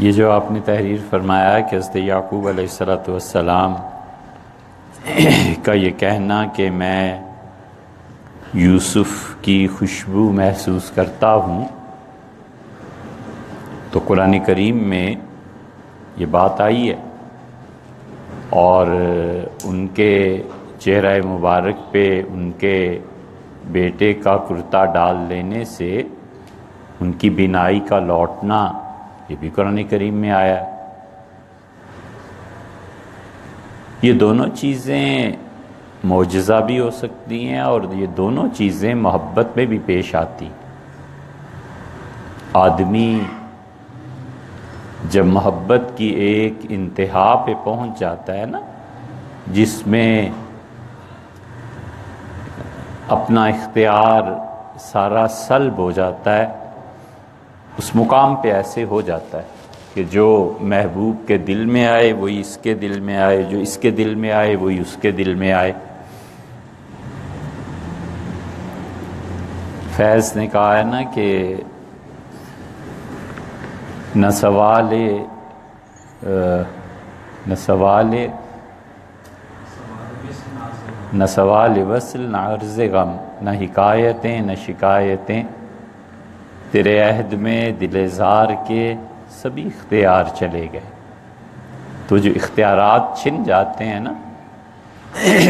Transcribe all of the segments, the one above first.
یہ جو آپ نے تحریر فرمایا کہ حضرت یعقوب علیہ السلام کا یہ کہنا کہ میں یوسف کی خوشبو محسوس کرتا ہوں، تو قرآن کریم میں یہ بات آئی ہے، اور ان کے چہرہ مبارک پہ ان کے بیٹے کا کرتا ڈال لینے سے ان کی بینائی کا لوٹنا، یہ بھی قرآن کریم میں آیا ہے۔ یہ دونوں چیزیں معجزہ بھی ہو سکتی ہیں، اور یہ دونوں چیزیں محبت میں بھی پیش آتی۔ آدمی جب محبت کی ایک انتہا پہ پہنچ جاتا ہے نا، جس میں اپنا اختیار سارا سلب ہو جاتا ہے، اس مقام پہ ایسے ہو جاتا ہے کہ جو محبوب کے دل میں آئے وہی اس کے دل میں آئے، جو اس کے دل میں آئے وہی اس کے دل میں آئے۔ فیض نے کہا ہے نا کہ نہ سوال وصل، نہ عرض غم، نہ حکایتیں نہ شکایتیں، تیرے عہد میں دل زار کے سبھی اختیار چلے گئے۔ تو جو اختیارات چھن جاتے ہیں نا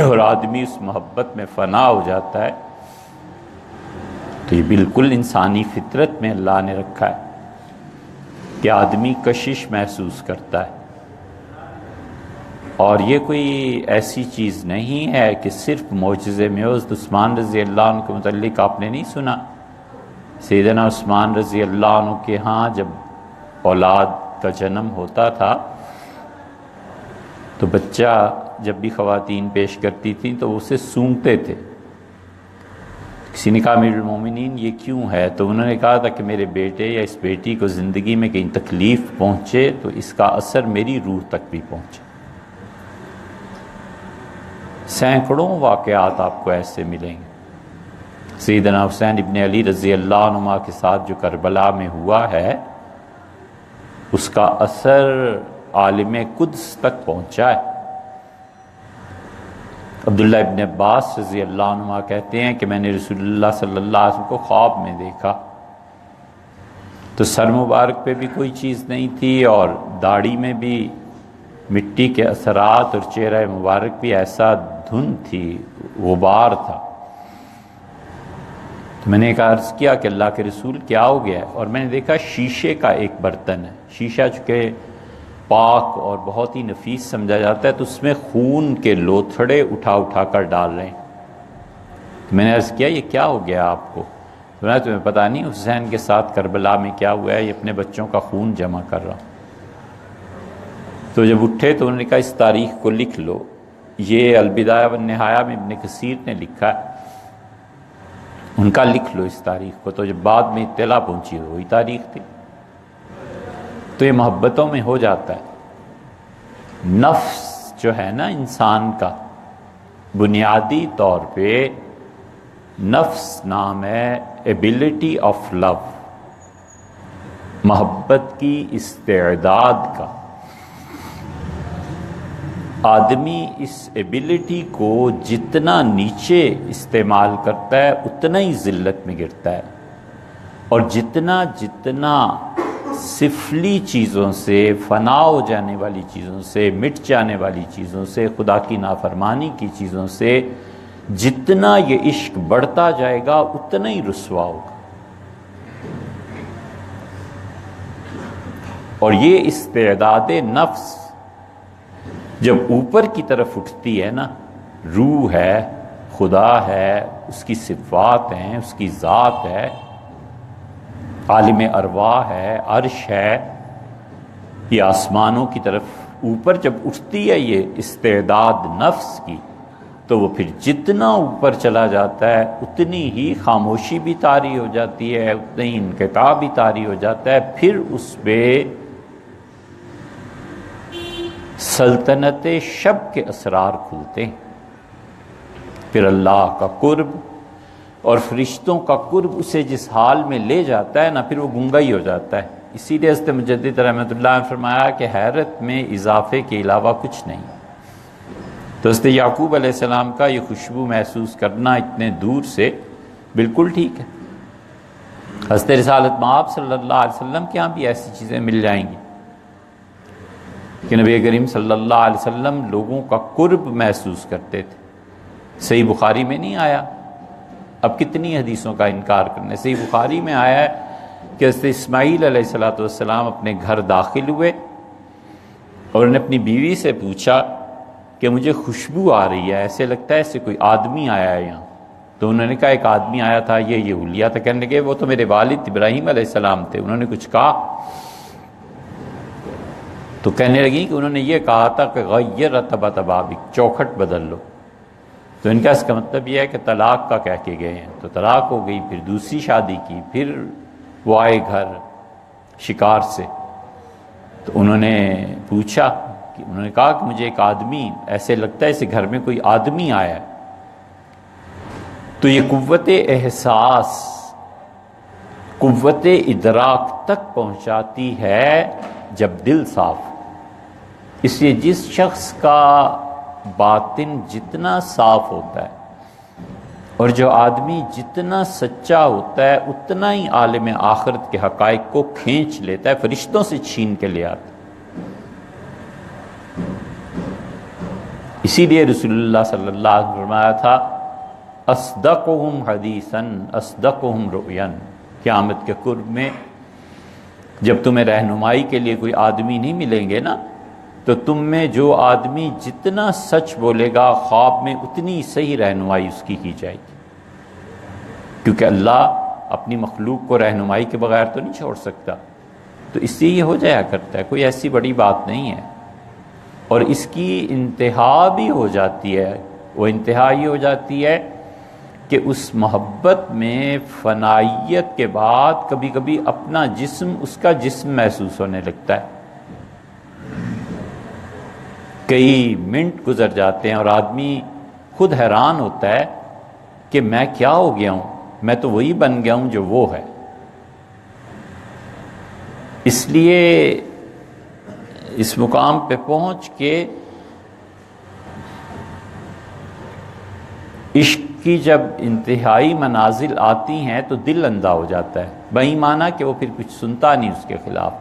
اور آدمی اس محبت میں فنا ہو جاتا ہے، تو یہ بالکل انسانی فطرت میں اللہ نے رکھا ہے کہ آدمی کشش محسوس کرتا ہے۔ اور یہ کوئی ایسی چیز نہیں ہے کہ صرف معجزے میں ہو۔ عثمان رضی اللہ عنہ کے متعلق آپ نے نہیں سنا؟ سیدنا عثمان رضی اللہ عنہ کے ہاں جب اولاد کا جنم ہوتا تھا تو بچہ جب بھی خواتین پیش کرتی تھیں تو اسے سونگتے تھے۔ کسی نے کہا امیر المومنین یہ کیوں ہے؟ تو انہوں نے کہا تھا کہ میرے بیٹے یا اس بیٹی کو زندگی میں کہیں تکلیف پہنچے تو اس کا اثر میری روح تک بھی پہنچے۔ سینکڑوں واقعات آپ کو ایسے ملیں گے۔ سیدنا حسین ابن علی رضی اللہ عنہ کے ساتھ جو کربلا میں ہوا ہے، اس کا اثر عالم قدس تک پہنچا ہے۔ عبداللہ ابن عباس رضی اللہ عنہ کہتے ہیں کہ میں نے رسول اللہ صلی اللہ علیہ وسلم کو خواب میں دیکھا، تو سر مبارک پہ بھی کوئی چیز نہیں تھی، اور داڑھی میں بھی مٹی کے اثرات، اور چہرہ مبارک بھی ایسا دھند تھی، غبار تھا۔ تو میں نے ایک عرض کیا کہ اللہ کے رسول کیا ہو گیا ہے؟ اور میں نے دیکھا شیشے کا ایک برتن ہے، شیشہ چونکہ پاک اور بہت ہی نفیس سمجھا جاتا ہے، تو اس میں خون کے لوتھڑے اٹھا اٹھا کر ڈال رہے ہیں۔ تو میں نے عرض کیا یہ کیا ہو گیا آپ کو؟ تو میں تمہیں پتہ نہیں حسین کے ساتھ کربلا میں کیا ہوا ہے؟ یہ اپنے بچوں کا خون جمع کر رہا ہوں۔ تو جب اٹھے تو انہوں نے کہا اس تاریخ کو لکھ لو، یہ البدایہ والنہایہ میں ابن کثیر نے لکھا ہے، ان کا لکھ لو اس تاریخ کو۔ تو جب بعد میں اطلاع پہنچی وہی تاریخ تھی۔ تو یہ محبتوں میں ہو جاتا ہے۔ نفس جو ہے نا انسان کا، بنیادی طور پہ نفس نام ہے ایبلٹی آف لو، محبت کی استعداد کا۔ آدمی اس ایبلٹی کو جتنا نیچے استعمال کرتا ہے اتنا ہی ذلت میں گرتا ہے، اور جتنا سفلی چیزوں سے، فنا ہو جانے والی چیزوں سے، مٹ جانے والی چیزوں سے، خدا کی نافرمانی کی چیزوں سے جتنا یہ عشق بڑھتا جائے گا اتنا ہی رسوا ہوگا۔ اور یہ استعداد نفس جب اوپر کی طرف اٹھتی ہے نا، روح ہے، خدا ہے، اس کی صفات ہیں، اس کی ذات ہے، عالم ارواح ہے، عرش ہے، یہ آسمانوں کی طرف اوپر جب اٹھتی ہے یہ استعداد نفس کی، تو وہ پھر جتنا اوپر چلا جاتا ہے اتنی ہی خاموشی بھی طاری ہو جاتی ہے، اتنا ہی انقطاع بھی طاری ہو جاتا ہے۔ پھر اس پہ سلطنت شب کے اسرار کھلتے ہیں، پھر اللہ کا قرب اور فرشتوں کا قرب اسے جس حال میں لے جاتا ہے نا، پھر وہ گنگا ہی ہو جاتا ہے۔ اسی لیے حضرت مجدد رحمۃ اللہ نے فرمایا کہ حیرت میں اضافے کے علاوہ کچھ نہیں۔ تو حضرت یعقوب علیہ السلام کا یہ خوشبو محسوس کرنا اتنے دور سے بالکل ٹھیک ہے۔ حضرت رسالت مآب صلی اللہ علیہ وسلم کے ہاں بھی ایسی چیزیں مل جائیں گی کہ نبی کریم صلی اللہ علیہ وسلم لوگوں کا قرب محسوس کرتے تھے۔ صحیح بخاری میں نہیں آیا، اب کتنی حدیثوں کا انکار کرنے، صحیح بخاری میں آیا ہے کہ حضرت اسماعیل علیہ السلام اپنے گھر داخل ہوئے اور انہوں نے اپنی بیوی سے پوچھا کہ مجھے خوشبو آ رہی ہے، ایسے لگتا ہے ایسے کوئی آدمی آیا ہے یہاں۔ تو انہوں نے کہا ایک آدمی آیا تھا، یہ حلیہ تھا۔ کہنے لگے وہ تو میرے والد ابراہیم علیہ السلام تھے، انہوں نے کچھ کہا؟ تو کہنے لگی کہ انہوں نے یہ کہا تھا کہ غیر رتبت بابک، چوکھٹ بدل لو۔ تو ان کا اس کا مطلب یہ ہے کہ طلاق کا کہہ کے گئے ہیں، تو طلاق ہو گئی، پھر دوسری شادی کی، پھر وہ آئے گھر شکار سے۔ تو انہوں نے پوچھا کہ انہوں نے کہا کہ مجھے ایک آدمی ایسے لگتا ہے، اسے گھر میں کوئی آدمی آیا ہے۔ تو یہ قوت احساس، قوت ادراک تک پہنچاتی ہے جب دل صاف۔ اس لیے جس شخص کا باطن جتنا صاف ہوتا ہے اور جو آدمی جتنا سچا ہوتا ہے اتنا ہی عالم آخرت کے حقائق کو کھینچ لیتا ہے، فرشتوں سے چھین کے لے آتا ہے۔ اسی لیے رسول اللہ صلی اللہ علیہ وسلم نے فرمایا تھا اصدقہم حدیثاً اصدقہم رؤیاً، قیامت کے قرب میں جب تمہیں رہنمائی کے لیے کوئی آدمی نہیں ملیں گے نا، تو تم میں جو آدمی جتنا سچ بولے گا خواب میں اتنی صحیح رہنمائی اس کی جائے گی، کیونکہ اللہ اپنی مخلوق کو رہنمائی کے بغیر تو نہیں چھوڑ سکتا۔ تو اس سے یہ ہو جایا کرتا ہے، کوئی ایسی بڑی بات نہیں ہے۔ اور اس کی انتہا بھی ہو جاتی ہے، وہ انتہا یہ ہو جاتی ہے کہ اس محبت میں فنائیت کے بعد کبھی کبھی اپنا جسم اس کا جسم محسوس ہونے لگتا ہے۔ کئی منٹ گزر جاتے ہیں اور آدمی خود حیران ہوتا ہے کہ میں کیا ہو گیا ہوں، میں تو وہی بن گیا ہوں جو وہ ہے۔ اس لیے اس مقام پہ پہنچ کے عشق کی جب انتہائی منازل آتی ہیں تو دل اندھا ہو جاتا ہے، بہی معنی کہ وہ پھر کچھ سنتا نہیں اس کے خلاف۔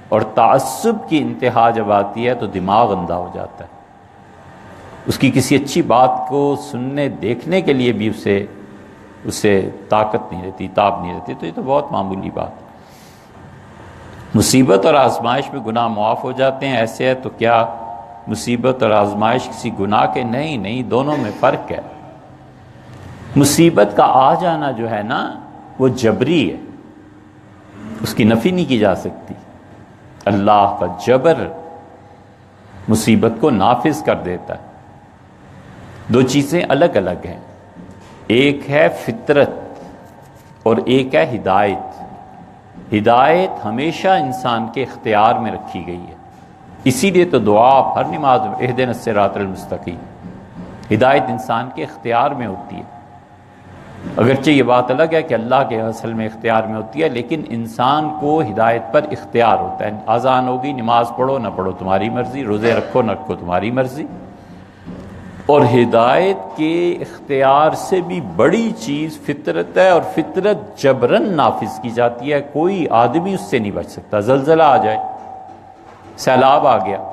اور تعصب کی انتہا جب آتی ہے تو دماغ اندھا ہو جاتا ہے، اس کی کسی اچھی بات کو سننے دیکھنے کے لیے بھی اسے طاقت نہیں رہتی، تاب نہیں رہتی۔ تو یہ تو بہت معمولی بات۔ مصیبت اور آزمائش میں گناہ معاف ہو جاتے ہیں، ایسے ہے تو کیا مصیبت اور آزمائش کسی گناہ کے؟ نہیں، دونوں میں فرق ہے۔ مصیبت کا آ جانا جو ہے نا وہ جبری ہے، اس کی نفی نہیں کی جا سکتی۔ اللہ کا جبر مصیبت کو نافذ کر دیتا ہے۔ دو چیزیں الگ الگ ہیں، ایک ہے فطرت اور ایک ہے ہدایت۔ ہدایت ہمیشہ انسان کے اختیار میں رکھی گئی ہے، اسی لیے تو دعا ہر نماز میں اہدنا الصراط المستقیم، ہدایت انسان کے اختیار میں ہوتی ہے۔ اگرچہ یہ بات الگ ہے کہ اللہ کے اصل میں اختیار میں ہوتی ہے، لیکن انسان کو ہدایت پر اختیار ہوتا ہے۔ اذان ہوگی، نماز پڑھو نہ پڑھو تمہاری مرضی، روزے رکھو نہ رکھو تمہاری مرضی۔ اور ہدایت کے اختیار سے بھی بڑی چیز فطرت ہے، اور فطرت جبرن نافذ کی جاتی ہے، کوئی آدمی اس سے نہیں بچ سکتا۔ زلزلہ آ جائے، سیلاب آ گیا،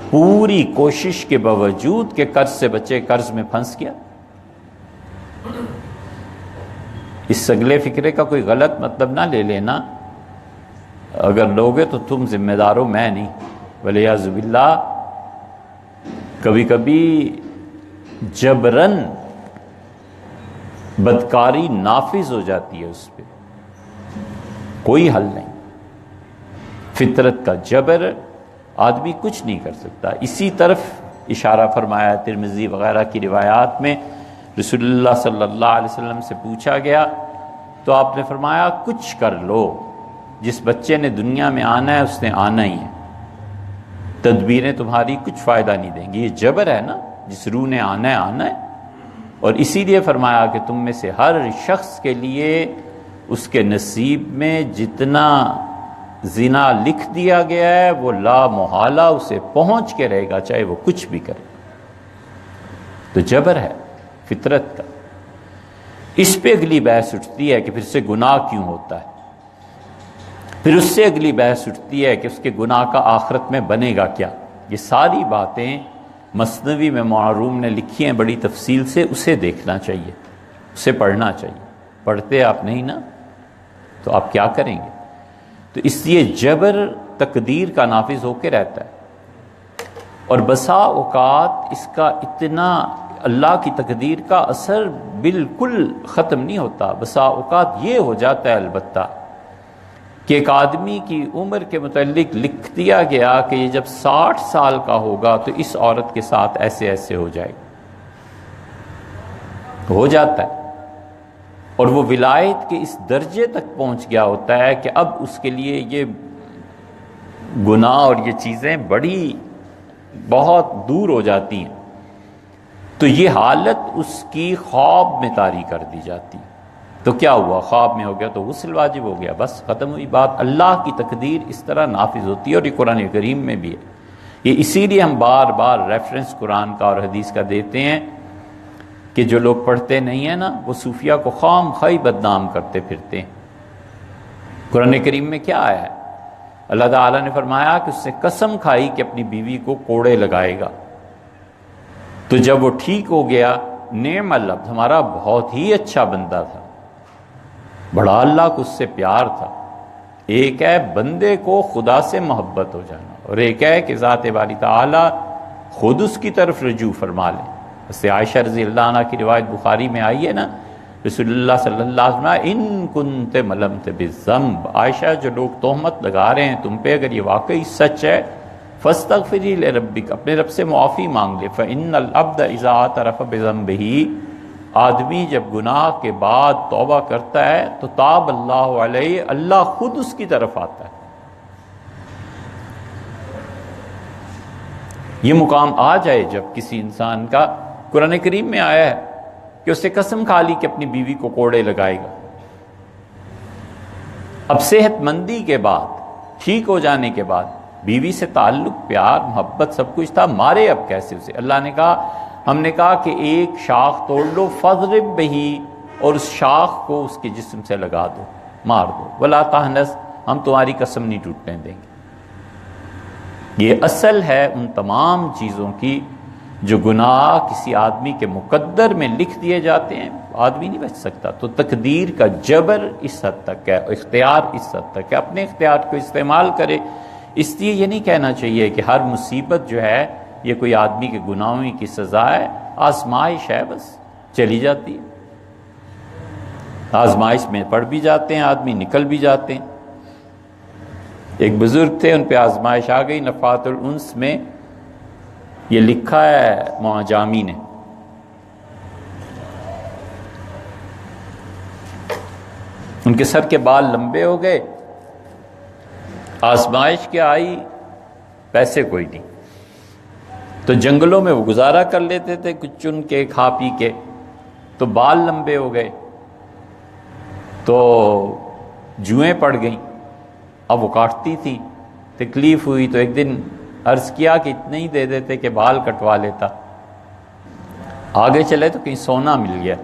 پوری کوشش کے باوجود کہ قرض سے بچے قرض میں پھنس گیا۔ اس اگلے فکرے کا کوئی غلط مطلب نہ لے لینا، اگر لوگے تو تم ذمہ دار ہو، میں نہیں۔ ولیعذ باللہ کبھی کبھی جبرن بدکاری نافذ ہو جاتی ہے، اس پہ کوئی حل نہیں۔ فطرت کا جبر آدمی کچھ نہیں کر سکتا۔ اسی طرف اشارہ فرمایا ترمذی وغیرہ کی روایات میں، رسول اللہ صلی اللہ علیہ وسلم سے پوچھا گیا تو آپ نے فرمایا کچھ کر لو، جس بچے نے دنیا میں آنا ہے اس نے آنا ہی ہے، تدبیریں تمہاری کچھ فائدہ نہیں دیں گی۔ یہ جبر ہے نا، جس روح نے آنا ہے آنا ہے۔ اور اسی لیے فرمایا کہ تم میں سے ہر شخص کے لیے اس کے نصیب میں جتنا زنا لکھ دیا گیا ہے وہ لا محالہ اسے پہنچ کے رہے گا، چاہے وہ کچھ بھی کرے۔ تو جبر ہے فطرت کا۔ اس پہ اگلی بحث اٹھتی ہے کہ پھر سے گناہ کیوں ہوتا ہے، پھر اس سے اگلی بحث اٹھتی ہے کہ اس کے گناہ کا آخرت میں بنے گا کیا۔ یہ ساری باتیں مثنوی میں معروم نے لکھی ہیں بڑی تفصیل سے، اسے دیکھنا چاہیے، اسے پڑھنا چاہیے۔ پڑھتے آپ نہیں نا تو آپ کیا کریں گے؟ تو اس لیے جبر تقدیر کا نافذ ہو کے رہتا ہے، اور بسا اوقات اس کا اتنا اللہ کی تقدیر کا اثر بالکل ختم نہیں ہوتا۔ بسا اوقات یہ ہو جاتا ہے البتہ کہ ایک آدمی کی عمر کے متعلق لکھ دیا گیا کہ یہ جب 60 سال کا ہوگا تو اس عورت کے ساتھ ایسے ایسے ہو جائے گا، ہو جاتا ہے، اور وہ ولایت کے اس درجے تک پہنچ گیا ہوتا ہے کہ اب اس کے لیے یہ گناہ اور یہ چیزیں بڑی بہت دور ہو جاتی ہیں، تو یہ حالت اس کی خواب میں طاری کر دی جاتی ہے۔ تو کیا ہوا؟ خواب میں ہو گیا تو غسل واجب ہو گیا، بس ختم ہوئی بات۔ اللہ کی تقدیر اس طرح نافذ ہوتی ہے، اور یہ قرآن کریم میں بھی ہے۔ یہ اسی لیے ہم بار بار ریفرنس قرآن کا اور حدیث کا دیتے ہیں کہ جو لوگ پڑھتے نہیں ہیں نا وہ صوفیہ کو خام خواہ بدنام کرتے پھرتے ہیں۔ قرآن کریم میں کیا آیا ہے؟ اللہ تعالیٰ نے فرمایا کہ اس نے قسم کھائی کہ اپنی بیوی کو کوڑے لگائے گا، تو جب وہ ٹھیک ہو گیا، نعم العبد، ہمارا بہت ہی اچھا بندہ تھا، بڑا اللہ کو اس سے پیار تھا۔ ایک ہے بندے کو خدا سے محبت ہو جانا، اور ایک ہے کہ ذات باری تعالیٰ خود اس کی طرف رجوع فرما لے۔ اس سے عائشہ رضی اللہ عنہ کی روایت بخاری میں آئی ہے نا، رسول اللہ صلی اللہ علیہ وسلم ان کنت ملمت بالذنب، عائشہ جو لوگ تہمت لگا رہے ہیں تم پہ، اگر یہ واقعی سچ ہے فاستغفری لربک، اپنے رب سے معافی مانگ لے۔ فإن العبد اذا اعترف بذنبہ، آدمی جب گناہ کے بعد توبہ کرتا ہے تو تاب اللہ علیہ، اللہ خود اس کی طرف آتا ہے۔ یہ مقام آ جائے جب کسی انسان کا، قرآن کریم میں آیا ہے کہ اس نے قسم کھا لی کہ اپنی بیوی کو کوڑے لگائے گا۔ اب صحت مندی کے بعد، ٹھیک ہو جانے کے بعد، بیوی سے تعلق، پیار، محبت سب کچھ تھا، مارے اب کیسے اسے؟ اللہ نے کہا، ہم نے کہا کہ ایک شاخ توڑ لو، فضرب بہی، اور اس شاخ کو اس کے جسم سے لگا دو، مار دو، ولا تحنس، ہم تمہاری قسم نہیں ٹوٹنے دیں گے۔ یہ اصل ہے ان تمام چیزوں کی جو گناہ کسی آدمی کے مقدر میں لکھ دیے جاتے ہیں، آدمی نہیں بچ سکتا۔ تو تقدیر کا جبر اس حد تک ہے، اختیار اس حد تک ہے، اپنے اختیار کو استعمال کرے۔ اس لیے یہ نہیں کہنا چاہیے کہ ہر مصیبت جو ہے یہ کوئی آدمی کے گناہوں کی سزا ہے، آزمائش ہے، بس چلی جاتی ہے، آزمائش میں پڑ بھی جاتے ہیں آدمی، نکل بھی جاتے ہیں۔ ایک بزرگ تھے، ان پہ آزمائش آ گئی، نفحات الانس میں یہ لکھا ہے معجامی نے، ان کے سر کے بال لمبے ہو گئے، آزمائش کیا آئی؟ پیسے کوئی نہیں، تو جنگلوں میں وہ گزارا کر لیتے تھے کچھ چن کے کھا پی کے، تو بال لمبے ہو گئے تو جوئیں پڑ گئیں، اب وہ کاٹتی تھی، تکلیف ہوئی، تو ایک دن عرض کیا کہ اتنے ہی دے دیتے کہ بال کٹوا لیتا۔ آگے چلے تو کہیں سونا مل گیا،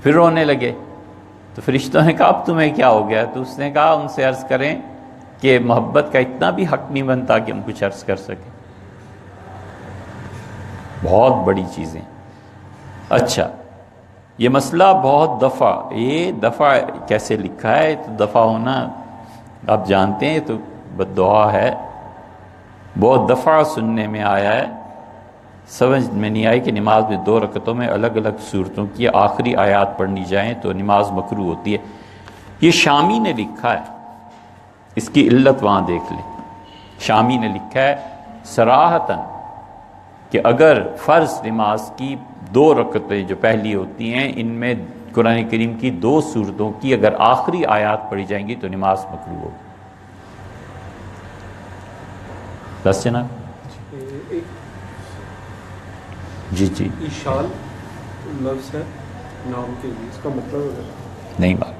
پھر رونے لگے، تو فرشتوں نے کہا اب تمہیں کیا ہو گیا؟ تو اس نے کہا ان سے عرض کریں کہ محبت کا اتنا بھی حق نہیں بنتا کہ ہم کچھ عرض کر سکیں۔ بہت بڑی چیزیں۔ اچھا، یہ مسئلہ بہت دفعہ، یہ دفعہ کیسے لکھا ہے؟ تو دفعہ ہونا آپ جانتے ہیں تو بد دعا ہے، بہت دفعہ سننے میں آیا ہے، سمجھ میں نہیں آئی کہ نماز میں 2 رکعتوں میں الگ الگ صورتوں کی آخری آیات پڑھنی جائیں تو نماز مکروہ ہوتی ہے۔ یہ شامی نے لکھا ہے، اس کی علت وہاں دیکھ لیں۔ شامی نے لکھا ہے صراحتاً کہ اگر فرض نماز کی 2 رکعتیں جو پہلی ہوتی ہیں، ان میں قرآن کریم کی 2 سورتوں کی اگر آخری آیات پڑھی جائیں گی تو نماز مکروہ ہوگی۔ بس جناب جی جی، اشال لفظ ہے نام کے لیے، اس کا مطلب ہے نہیں بات